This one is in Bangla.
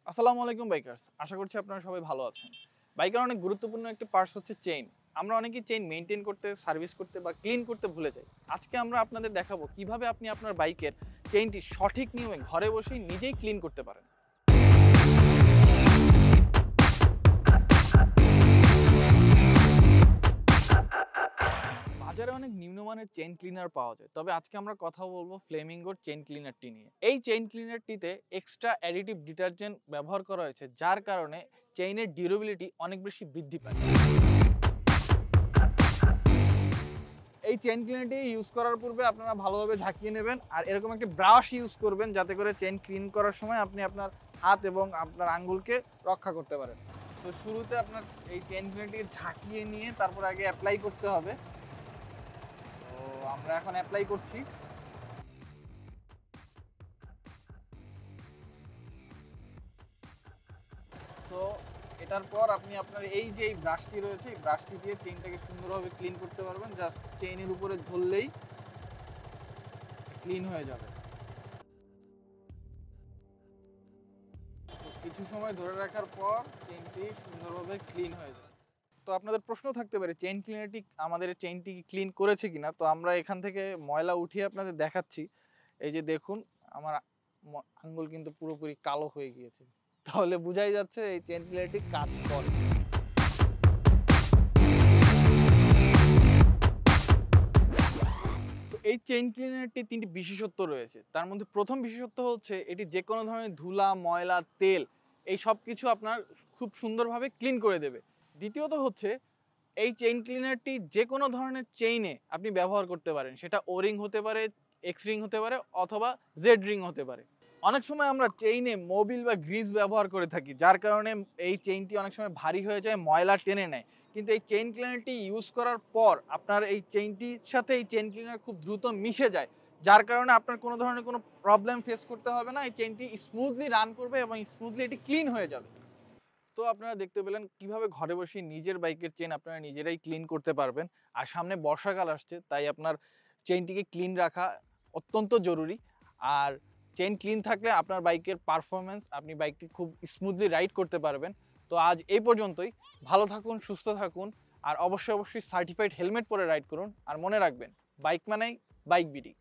আসসালামু আলাইকুম বাইকার্স, আশা করছি আপনারা সবাই ভালো আছেন। বাইকের অনেক গুরুত্বপূর্ণ একটা পার্টস হচ্ছে চেইন। আমরা অনেকেই চেইন মেইনটেইন করতে, সার্ভিস করতে বা ক্লিন করতে ভুলে যাই। আজকে আমরা আপনাদের দেখাবো কিভাবে আপনি আপনার বাইকের চেইনটি সঠিক নিয়মে ঘরে বসেই নিজেই ক্লিন করতে পারেন। বাজারে অনেক নিম্নমানের চেইন ক্লিনার পাওয়া যায়, তবে আজকে আমরা কথা বলবো ফ্লেমিঙ্গোর চেইন ক্লিনারটি নিয়ে। এই চেইন ক্লিনারটিতে এক্সট্রা অ্যাডিটিভ ডিটারজেন্ট ব্যবহার করা হয়েছে, যার কারণে চেইনের ডিউরেবিলিটি অনেক বেশি বৃদ্ধি পায়। এই চেইন ক্লিনারটি ইউজ করার পূর্বে আপনারা ভালোভাবে ঝাঁকিয়ে নেবেন, আর এরকম একটা ব্রাশ ইউজ করবেন যাতে করে চেইন ক্লিন করার সময় আপনি আপনার হাত এবং আপনার আঙ্গুলকে রক্ষা করতে পারেন। তো শুরুতে আপনার এই চেইন ক্লিনারটিকে ঝাঁকিয়ে নিয়ে তারপর আগে অ্যাপ্লাই করতে হবে। তো আমরা এখন অ্যাপ্লাই করছি। তো এটার পর আপনি আপনার এই যে এই ব্রাশটি রয়েছে, এই ব্রাশটি দিয়ে চেইনটাকে সুন্দরভাবে ক্লিন করতে পারবেন। জাস্ট চেইনের উপরে ধরলেই ক্লিন হয়ে যাবে। কিছু সময় ধরে রাখার পর চেইনটি সুন্দরভাবে ক্লিন হয়ে যায়। তো আপনাদের প্রশ্ন থাকতে পারে চেইন ক্লিনারটি আমাদের চেইনটি ক্লিন করেছে কিনা। তো আমরা এখান থেকে ময়লা উঠিয়ে আপনাদের দেখাচ্ছি। এই যে দেখুন, আমার আঙ্গুল কিন্তু পুরোপুরি কালো হয়ে গিয়েছে, তাহলে বোঝাই যাচ্ছে এই চেইন ক্লিনারটি কাজ করে। তো এই চেইন ক্লিনারটি তিনটি বিশেষত্ব রয়েছে। তার মধ্যে প্রথম বিশেষত্ব হচ্ছে এটি যে কোনো ধরনের ধুলা, ময়লা, তেল এই সব কিছু আপনার খুব সুন্দরভাবে ক্লিন করে দেবে। দ্বিতীয়ত হচ্ছে এই চেইন ক্লিনারটি যে কোনো ধরনের চেইনে আপনি ব্যবহার করতে পারেন। সেটা ও রিং হতে পারে, এক্স রিং হতে পারে অথবা জেড রিং হতে পারে। অনেক সময় আমরা চেইনে মোবিল বা গ্রিজ ব্যবহার করে থাকি, যার কারণে এই চেইনটি অনেক সময় ভারী হয়ে যায়, ময়লা টেনে নেয়। কিন্তু এই চেইন ক্লিনারটি ইউজ করার পর আপনার এই চেইনটির সাথে এই চেইন ক্লিনার খুব দ্রুত মিশে যায়, যার কারণে আপনার কোনো ধরনের কোনো প্রবলেম ফেস করতে হবে না। এই চেইনটি স্মুথলি রান করবে এবং স্মুথলি এটি ক্লিন হয়ে যাবে। তো আপনারা দেখতে পেলেন কিভাবে ঘরে বসে নিজের বাইকের চেইন আপনারা নিজেরাই ক্লিন করতে পারবেন। আর সামনে বর্ষাকাল আসছে, তাই আপনার চেইনটিকে ক্লিন রাখা অত্যন্ত জরুরি। আর চেইন ক্লিন থাকলে আপনার বাইকের পারফরম্যান্স, আপনি বাইকটি খুব স্মুথলি রাইড করতে পারবেন। তো আজ এই পর্যন্তই। ভালো থাকুন, সুস্থ থাকুন, আর অবশ্যই সার্টিফাইড হেলমেট পরে রাইড করুন। আর মনে রাখবেন, বাইক মানেই বাইক বিডি।